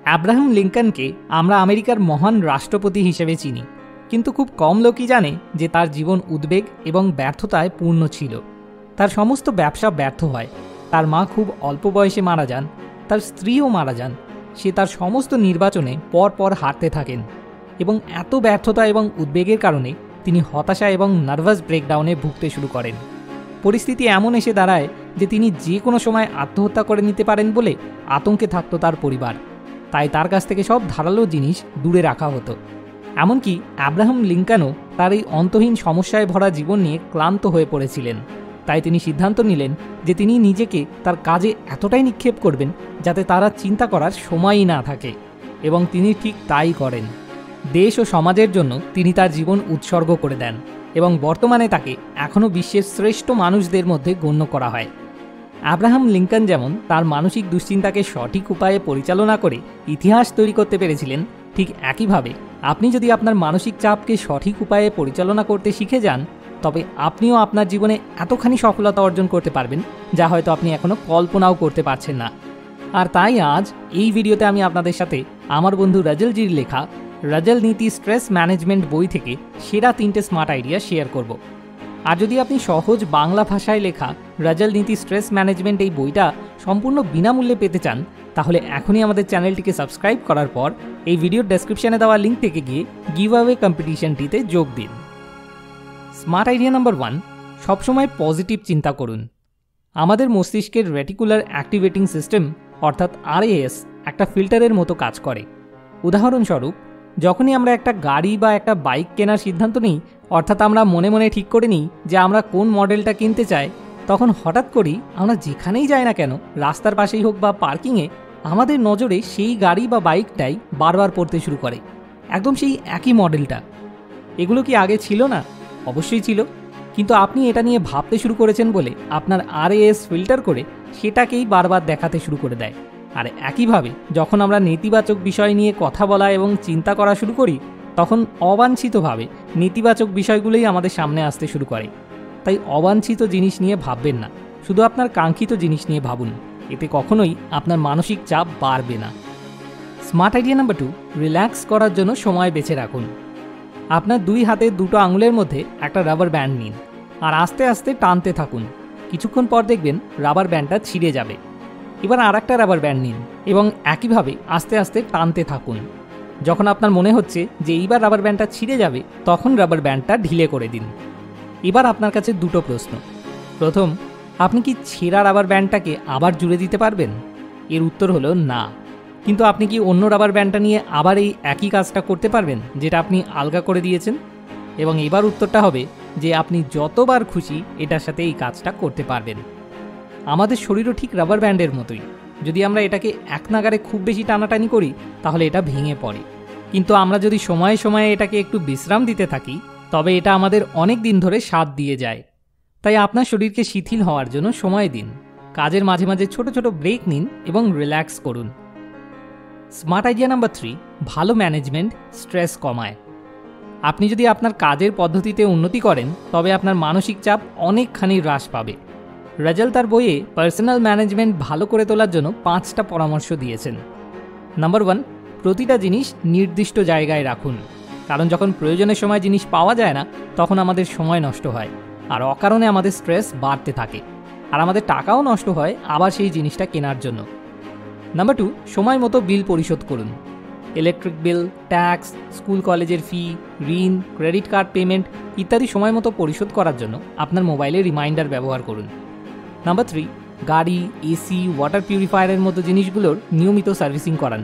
Abraham লিঙ্কনকে আমরা আমেরিকার মহান রাষ্ট্রপতি হিসেবে চিনি, কিন্তু খুব কম লোকই জানে যে তার জীবন উদ্বেগ এবং ব্যর্থতায় পূর্ণ ছিল। তার সমস্ত ব্যবসা ব্যর্থ হয়, তার মা খুব অল্প বয়সে মারা যান, তার স্ত্রীও মারা যান। সে তার সমস্ত নির্বাচনে পরপর হারতে থাকেন এবং এত ব্যর্থতা এবং উদ্বেগের কারণে তিনি হতাশা এবং নার্ভাস ব্রেকডাউনে ভুগতে শুরু করেন। পরিস্থিতি এমন এসে দাঁড়ায় যে তিনি যে কোনো সময় আত্মহত্যা করে নিতে পারেন বলে আতঙ্কে থাকত তার পরিবার। তাই তার কাছ থেকে সব ধারালো জিনিস দূরে রাখা হতো। এমনকি অ্যাব্রাহাম লিঙ্কনও তার এই অন্তহীন সমস্যায় ভরা জীবন নিয়ে ক্লান্ত হয়ে পড়েছিলেন। তাই তিনি সিদ্ধান্ত নিলেন যে তিনি নিজেকে তার কাজে এতটাই নিক্ষেপ করবেন যাতে তারা চিন্তা করার সময়ই না থাকে, এবং তিনি ঠিক তাই করেন। দেশ ও সমাজের জন্য তিনি তার জীবন উৎসর্গ করে দেন এবং বর্তমানে তাকে এখনও বিশ্বের শ্রেষ্ঠ মানুষদের মধ্যে গণ্য করা হয়। অ্যাব্রাহাম লিঙ্কন যেমন তার মানসিক দুশ্চিন্তাকে সঠিক উপায়ে পরিচালনা করে ইতিহাস তৈরি করতে পেরেছিলেন, ঠিক একইভাবে আপনি যদি আপনার মানসিক চাপকে সঠিক উপায়ে পরিচালনা করতে শিখে যান, তবে আপনিও আপনার জীবনে এতখানি সফলতা অর্জন করতে পারবেন যা হয়তো আপনি এখনও কল্পনাও করতে পারছেন না। আর তাই আজ এই ভিডিওতে আমি আপনাদের সাথে আমার বন্ধু রাজলজির লেখা রাজল নীতি স্ট্রেস ম্যানেজমেন্ট বই থেকে সেরা 3টে স্মার্ট আইডিয়া শেয়ার করব। আর যদি আপনি সহজ বাংলা ভাষায় লেখা রাজল নীতি স্ট্রেস ম্যানেজমেন্ট এই বইটা সম্পূর্ণ বিনামূল্যে পেতে চান, তাহলে এখনই আমাদের চ্যানেলটিকে সাবস্ক্রাইব করার পর এই ভিডিওর ডেসক্রিপশনে দেওয়া লিঙ্ক থেকে গিয়ে গিভ অ্যাওয়ে কম্পিটিশনটিতে যোগ দিন। স্মার্ট আইডিয়া নাম্বার 1, সবসময় পজিটিভ চিন্তা করুন। আমাদের মস্তিষ্কের রেটিকুলার অ্যাক্টিভেটিং সিস্টেম অর্থাৎ RAS একটা ফিল্টারের মতো কাজ করে। উদাহরণস্বরূপ, যখনই আমরা একটা গাড়ি বা একটা বাইক কেনার সিদ্ধান্ত নিই, অর্থাৎ আমরা মনে মনে ঠিক করে নিই যে আমরা কোন মডেলটা কিনতে চাই, তখন হঠাৎ করেই আমরা যেখানেই যাই না কেন, রাস্তার পাশেই হোক বা পার্কিংয়ে, আমাদের নজরে সেই গাড়ি বা বাইকটাই বারবার পড়তে শুরু করে, একদম সেই একই মডেলটা। এগুলো কি আগে ছিল না? অবশ্যই ছিল, কিন্তু আপনি এটা নিয়ে ভাবতে শুরু করেছেন বলে আপনার RAS ফিল্টার করে সেটাকেই বারবার দেখাতে শুরু করে দেয়। আর একইভাবে যখন আমরা নেতিবাচক বিষয় নিয়ে কথা বলা এবং চিন্তা করা শুরু করি, তখন অবাঞ্ছিতভাবে নেতিবাচক বিষয়গুলোই আমাদের সামনে আসতে শুরু করে। তাই অবাঞ্ছিত জিনিস নিয়ে ভাববেন না, শুধু আপনার কাঙ্ক্ষিত জিনিস নিয়ে ভাবুন। এতে কখনোই আপনার মানসিক চাপ বাড়বে না। স্মার্ট আইডিয়া নাম্বার 2, রিল্যাক্স করার জন্য সময় বেছে রাখুন। আপনার 2 হাতের 2টো আঙুলের মধ্যে একটা রাবার ব্যান্ড নিন আর আস্তে আস্তে টানতে থাকুন। কিছুক্ষণ পর দেখবেন রাবার ব্যান্ডটা ছিঁড়ে যাবে। এবার আর একটা রাবার ব্যান্ড নিন এবং একইভাবে আস্তে আস্তে টানতে থাকুন। যখন আপনার মনে হচ্ছে যে এইবার রাবার ব্যান্ডটা ছিঁড়ে যাবে, তখন রাবার ব্যান্ডটা ঢিলে করে দিন। এবার আপনার কাছে 2টো প্রশ্ন। প্রথম, আপনি কি ছেঁড়া রাবার ব্যান্ডটাকে আবার জুড়ে দিতে পারবেন? এর উত্তর হলো না। কিন্তু আপনি কি অন্য রাবার ব্যান্ডটা নিয়ে আবার এই একই কাজটা করতে পারবেন যেটা আপনি আলগা করে দিয়েছেন? এবং এবার উত্তরটা হবে যে আপনি যতবার খুশি এটার সাথে এই কাজটা করতে পারবেন। আমাদের শরীরও ঠিক রাবার ব্যান্ডের মতোই। যদি আমরা এটাকে এক নাগারে খুব বেশি টানাটানি করি, তাহলে এটা ভেঙে পড়ে। কিন্তু আমরা যদি সময়ে সময়ে এটাকে একটু বিশ্রাম দিতে থাকি, তবে এটা আমাদের অনেক দিন ধরে সাথ দিয়ে যায়। তাই আপনার শরীরকে শিথিল হওয়ার জন্য সময় দিন। কাজের মাঝে মাঝে ছোট ছোট ব্রেক নিন এবং রিল্যাক্স করুন। স্মার্ট আইডিয়া নাম্বার 3, ভালো ম্যানেজমেন্ট স্ট্রেস কমায়। আপনি যদি আপনার কাজের পদ্ধতিতে উন্নতি করেন, তবে আপনার মানসিক চাপ অনেকখানি হ্রাস পাবে। রাজল তার বইয়ে পার্সোনাল ম্যানেজমেন্ট ভালো করে তোলার জন্য 5টা পরামর্শ দিয়েছেন। নাম্বার 1, প্রতিটা জিনিস নির্দিষ্ট জায়গায় রাখুন। কারণ যখন প্রয়োজনের সময় জিনিস পাওয়া যায় না, তখন আমাদের সময় নষ্ট হয় আর অকারণে আমাদের স্ট্রেস বাড়তে থাকে, আর আমাদের টাকাও নষ্ট হয় আবার সেই জিনিসটা কেনার জন্য। নাম্বার 2, সময় মতো বিল পরিশোধ করুন। ইলেকট্রিক বিল, ট্যাক্স, স্কুল কলেজের ফি, ঋণ, ক্রেডিট কার্ড পেমেন্ট ইত্যাদি সময় মতো পরিশোধ করার জন্য আপনার মোবাইলে রিমাইন্ডার ব্যবহার করুন। নাম্বার 3, গাড়ি, এসি, ওয়াটার পিউরিফায়ারের মতো জিনিসগুলোর নিয়মিত সার্ভিসিং করান।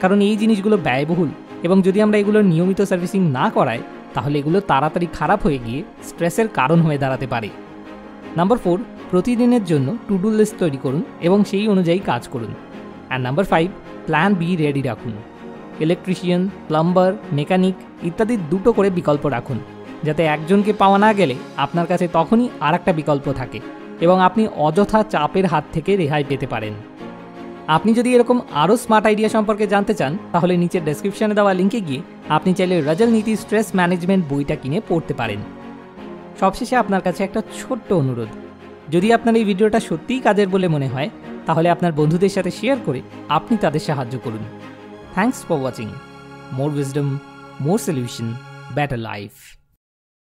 কারণ এই জিনিসগুলো ব্যয়বহুল এবং যদি আমরা এগুলোর নিয়মিত সার্ভিসিং না করাই, তাহলে এগুলো তাড়াতাড়ি খারাপ হয়ে গিয়ে স্ট্রেসের কারণ হয়ে দাঁড়াতে পারে। নাম্বার 4, প্রতিদিনের জন্য টু ডু লিস্ট তৈরি করুন এবং সেই অনুযায়ী কাজ করুন। আর নাম্বার 5, প্ল্যান বি রেডি রাখুন। ইলেকট্রিশিয়ান, প্লাম্বার, মেকানিক ইত্যাদি 2টো করে বিকল্প রাখুন, যাতে একজনকে পাওয়া না গেলে আপনার কাছে তখনই আর একটা বিকল্প থাকে এবং আপনি অযথা চাপের হাত থেকে রেহাই পেতে পারেন। আপনি যদি এরকম আরও স্মার্ট আইডিয়া সম্পর্কে জানতে চান, তাহলে নিচের ডেসক্রিপশনে দেওয়া লিঙ্কে গিয়ে আপনি চাইলে রাজল নীতি স্ট্রেস ম্যানেজমেন্ট বইটা কিনে পড়তে পারেন। সবশেষে আপনার কাছে একটা ছোট্ট অনুরোধ, যদি আপনার এই ভিডিওটা সত্যিই কাজের বলে মনে হয়, তাহলে আপনার বন্ধুদের সাথে শেয়ার করে আপনি তাদের সাহায্য করুন। Thanks for watching. More wisdom, more solution, better life.